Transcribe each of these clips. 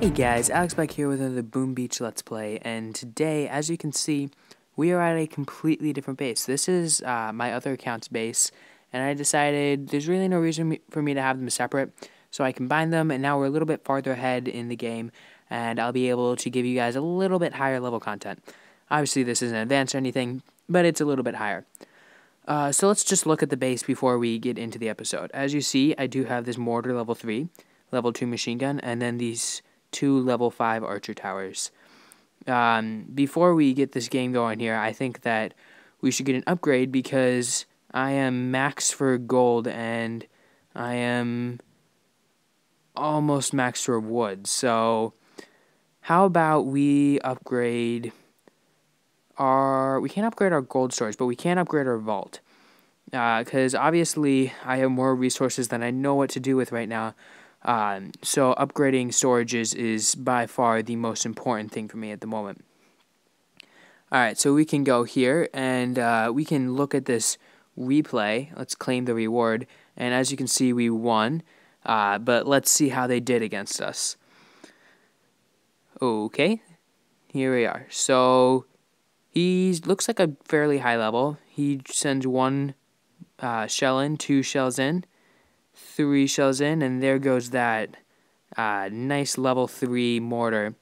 Hey guys, Alex back here with another Boom Beach Let's Play, and today, as you can see, we are at a completely different base. This is my other account's base, and I decided there's really no reason for me to have them separate, so I combined them, and now we're a little bit farther ahead in the game, and I'll be able to give you guys a little bit higher level content. Obviously, this isn't advanced or anything, but it's a little bit higher. So let's just look at the base before we get into the episode. As you see, I do have this mortar level 3, level 2 machine gun, and then these 2 level 5 archer towers. Before we get this game going here, I think that we should get an upgrade because I am max for gold and I am almost max for wood. So how about we upgrade we can't upgrade our gold storage, but we can upgrade our vault. Because obviously I have more resources than I know what to do with right now. So upgrading storages is by far the most important thing for me at the moment. Alright, so we can go here and we can look at this replay. Let's claim the reward. And as you can see, we won. But let's see how they did against us. Okay, here we are. So he looks like a fairly high level. He sends 1 shell in, 2 shells in, 3 shells in, and there goes that nice level 3 mortar.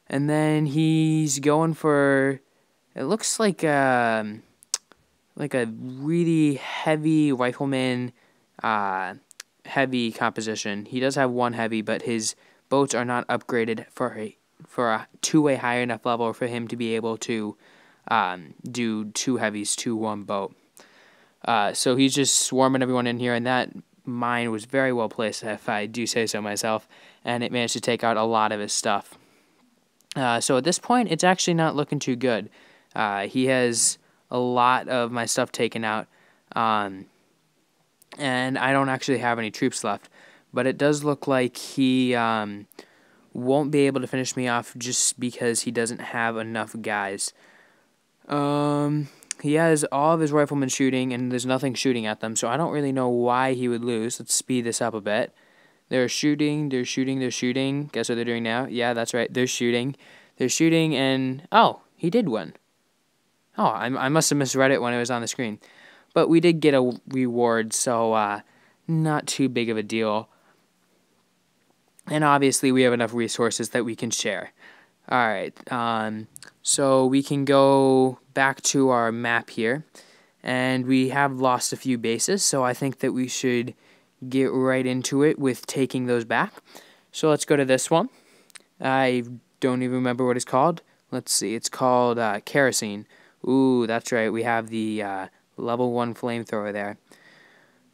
And then he's going for, it looks like a really heavy rifleman, heavy composition. He does have 1 heavy, but his boats are not upgraded for a high enough level for him to be able to do 2 heavies to 1 boat. So he's just swarming everyone in here, and that mine was very well placed, if I do say so myself, and it managed to take out a lot of his stuff. So at this point, it's actually not looking too good. He has a lot of my stuff taken out, and I don't actually have any troops left, but it does look like he won't be able to finish me off just because he doesn't have enough guys. He has all of his riflemen shooting, and there's nothing shooting at them, so I don't really know why he would lose. Let's speed this up a bit. They're shooting, they're shooting, they're shooting. Guess what they're doing now? Yeah, that's right, they're shooting. They're shooting, and oh, he did win. Oh, I must have misread it when it was on the screen. But we did get a reward, so not too big of a deal. And obviously we have enough resources that we can share. Alright, so we can go back to our map here, and we have lost a few bases, so I think that we should get right into it with taking those back. So let's go to this one. I don't even remember what it's called. Let's see, it's called Kerosene. Ooh, that's right, we have the level 1 flamethrower there.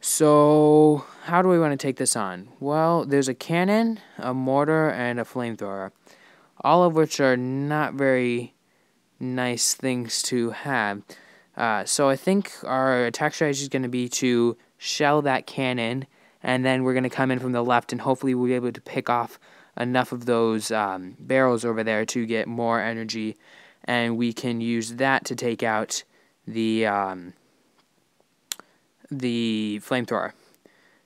So, how do we want to take this on? Well, there's a cannon, a mortar, and a flamethrower. All of which are not very nice things to have. So I think our attack strategy is going to be to shell that cannon, and then we're going to come in from the left, and hopefully we'll be able to pick off enough of those barrels over there to get more energy, and we can use that to take out the flamethrower.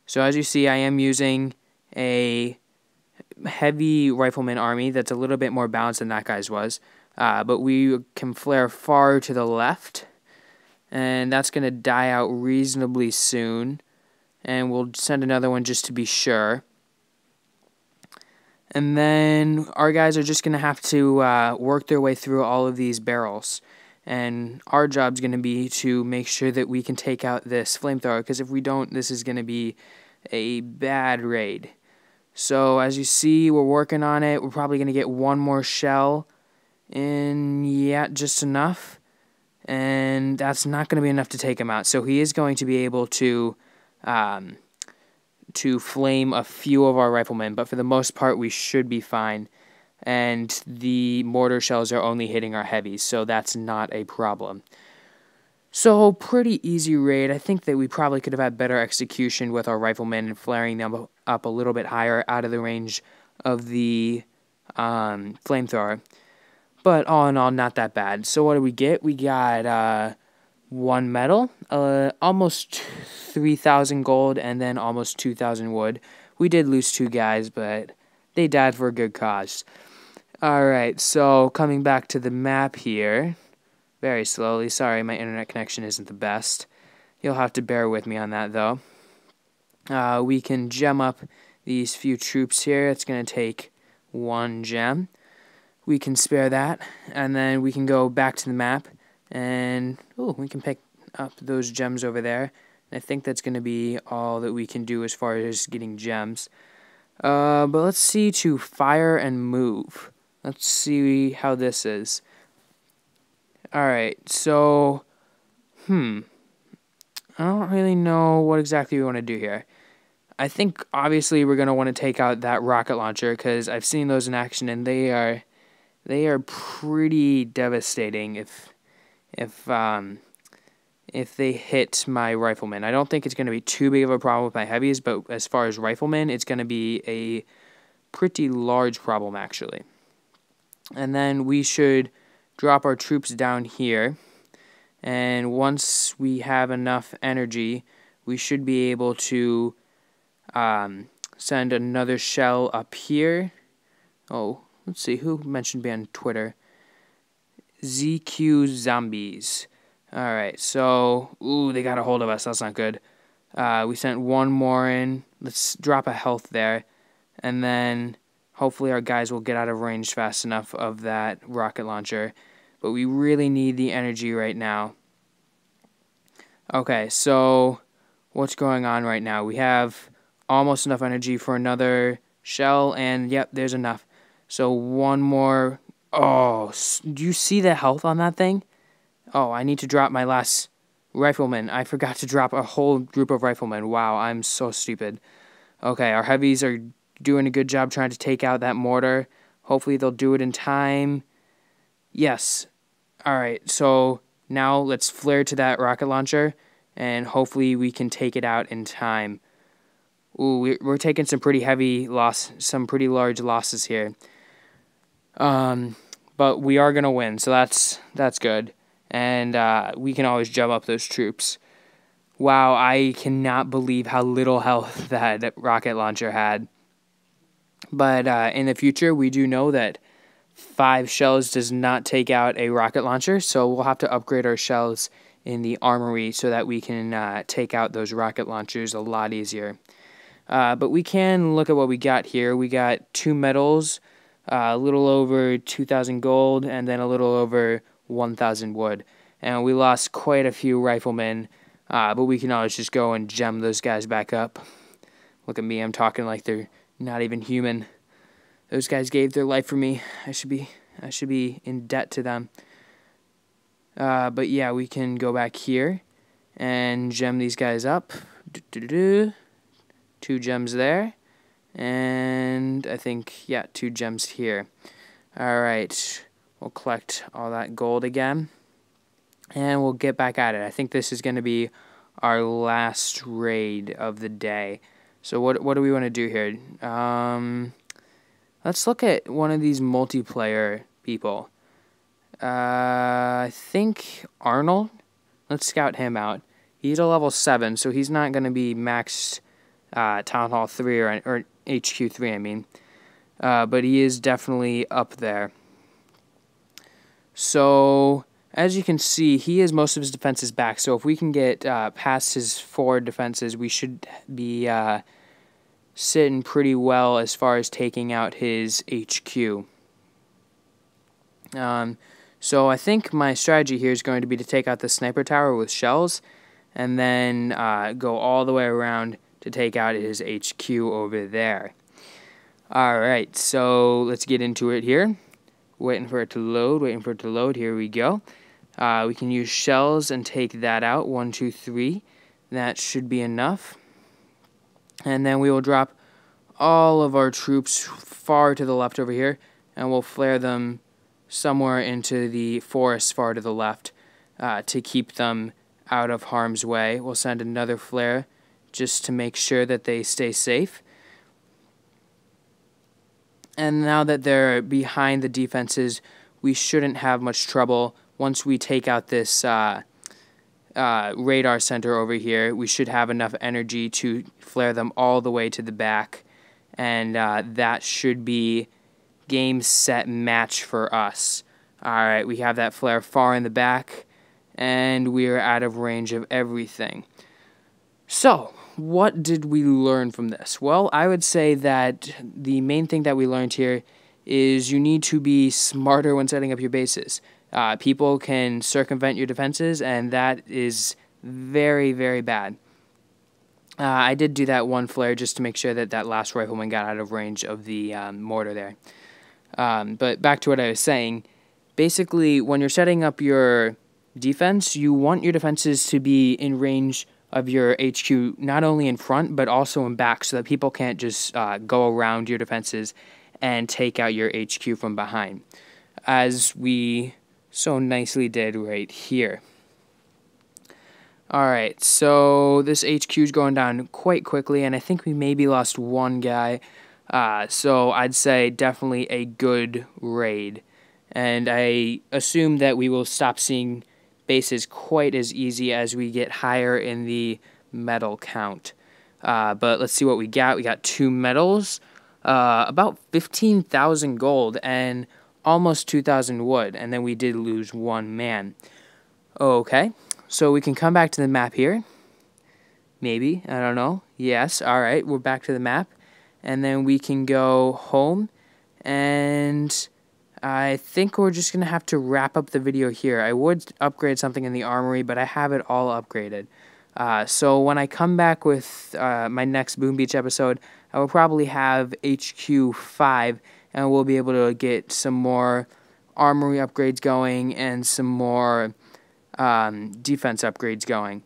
So as you see, I am using a heavy rifleman army that's a little bit more balanced than that guy's was, but we can flare far to the left, and that's going to die out reasonably soon, and we'll send another one just to be sure. And then our guys are just going to have to work their way through all of these barrels, and our job's going to be to make sure that we can take out this flamethrower, because if we don't, this is going to be a bad raid. So as you see, we're working on it. We're probably going to get 1 more shell in, yeah, just enough. And that's not going to be enough to take him out. So he is going to be able to flame a few of our riflemen. But for the most part, we should be fine. And the mortar shells are only hitting our heavies, so that's not a problem. So, pretty easy raid. I think that we probably could have had better execution with our riflemen and flaring them up a little bit higher out of the range of the flamethrower. But all in all, not that bad. So what do we get? We got 1 metal, almost 3,000 gold, and then almost 2,000 wood. We did lose 2 guys, but they died for a good cause. Alright, so coming back to the map here, very slowly. Sorry, my internet connection isn't the best. You'll have to bear with me on that, though. We can gem up these few troops here. It's going to take 1 gem. We can spare that, and then we can go back to the map, and we can pick up those gems over there. I think that's going to be all that we can do as far as getting gems. But let's see to fire and move. Let's see how this is. Alright, so, I don't really know what exactly we want to do here. I think, obviously, we're going to want to take out that rocket launcher, because I've seen those in action, and they are pretty devastating if they hit my riflemen. I don't think it's going to be too big of a problem with my heavies, but as far as riflemen, it's going to be a pretty large problem, actually. And then we should drop our troops down here, and once we have enough energy, we should be able to send another shell up here. Oh, let's see, who mentioned me on Twitter? ZQ Zombies. Alright, so, they got a hold of us, that's not good. We sent one more in, let's drop a health there, and then hopefully our guys will get out of range fast enough of that rocket launcher. But we really need the energy right now. Okay, so what's going on right now? We have almost enough energy for another shell, and yep, there's enough. So one more. Oh, do you see the health on that thing? Oh, I need to drop my last rifleman. I forgot to drop a whole group of riflemen. Wow, I'm so stupid. Okay, our heavies are doing a good job trying to take out that mortar. Hopefully they'll do it in time. Yes. Alright, so now let's flare to that rocket launcher, and hopefully we can take it out in time. We're taking some pretty some pretty large losses here. But we are going to win, so that's good. And we can always jump up those troops. Wow, I cannot believe how little health that rocket launcher had. But in the future, we do know that 5 shells does not take out a rocket launcher, so we'll have to upgrade our shells in the armory so that we can take out those rocket launchers a lot easier. But we can look at what we got here. We got 2 medals, a little over 2,000 gold, and then a little over 1,000 wood. And we lost quite a few riflemen, but we can always just go and gem those guys back up. Look at me, I'm talking like they're not even human. Those guys gave their life for me. I should be in debt to them. But yeah, we can go back here and gem these guys up. 2 gems there. And I think, yeah, 2 gems here. Alright, we'll collect all that gold again. And we'll get back at it. I think this is going to be our last raid of the day. So what do we want to do here? Let's look at one of these multiplayer people. I think Arnold. Let's scout him out. He's a level 7, so he's not going to be maxed Town Hall 3 or HQ 3, I mean. But he is definitely up there. So, as you can see, he has most of his defenses back. So if we can get past his forward defenses, we should be sitting pretty well as far as taking out his HQ. So I think my strategy here is going to be to take out the sniper tower with shells, and then go all the way around to take out his HQ over there. Alright, so let's get into it here. Waiting for it to load, Here we go. We can use shells and take that out. 1, 2, 3. That should be enough. And then we will drop all of our troops far to the left over here, and we'll flare them somewhere into the forest far to the left to keep them out of harm's way. We'll send another flare just to make sure that they stay safe. And now that they're behind the defenses, we shouldn't have much trouble. Once we take out this radar center over here, we should have enough energy to flare them all the way to the back and that should be game, set, match for us. Alright, we have that flare far in the back, and we are out of range of everything. So, what did we learn from this? Well, I would say that the main thing that we learned here is you need to be smarter when setting up your bases. People can circumvent your defenses, and that is very, very bad. I did do that one flare just to make sure that that last rifleman got out of range of the mortar there. But back to what I was saying, basically when you're setting up your defense, you want your defenses to be in range of your HQ, not only in front, but also in back, so that people can't just go around your defenses and take out your HQ from behind, as we so nicely did right here. Alright, so this HQ is going down quite quickly, and I think we maybe lost one guy, so I'd say definitely a good raid. And I assume that we will stop seeing bases quite as easy as we get higher in the medal count. But let's see what we got. We got 2 medals, about 15,000 gold, and almost 2,000 wood, and then we did lose 1 man. Okay, so we can come back to the map here. Maybe, I don't know. Yes, alright, we're back to the map. And then we can go home, and I think we're just going to have to wrap up the video here. I would upgrade something in the armory, but I have it all upgraded. So when I come back with my next Boom Beach episode, I will probably have HQ 5, and we'll be able to get some more armory upgrades going and some more defense upgrades going.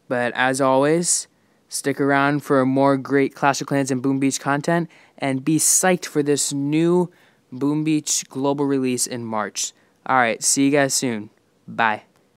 But as always, stick around for more great Clash of Clans and Boom Beach content, and be psyched for this new Boom Beach global release in March. Alright, see you guys soon. Bye.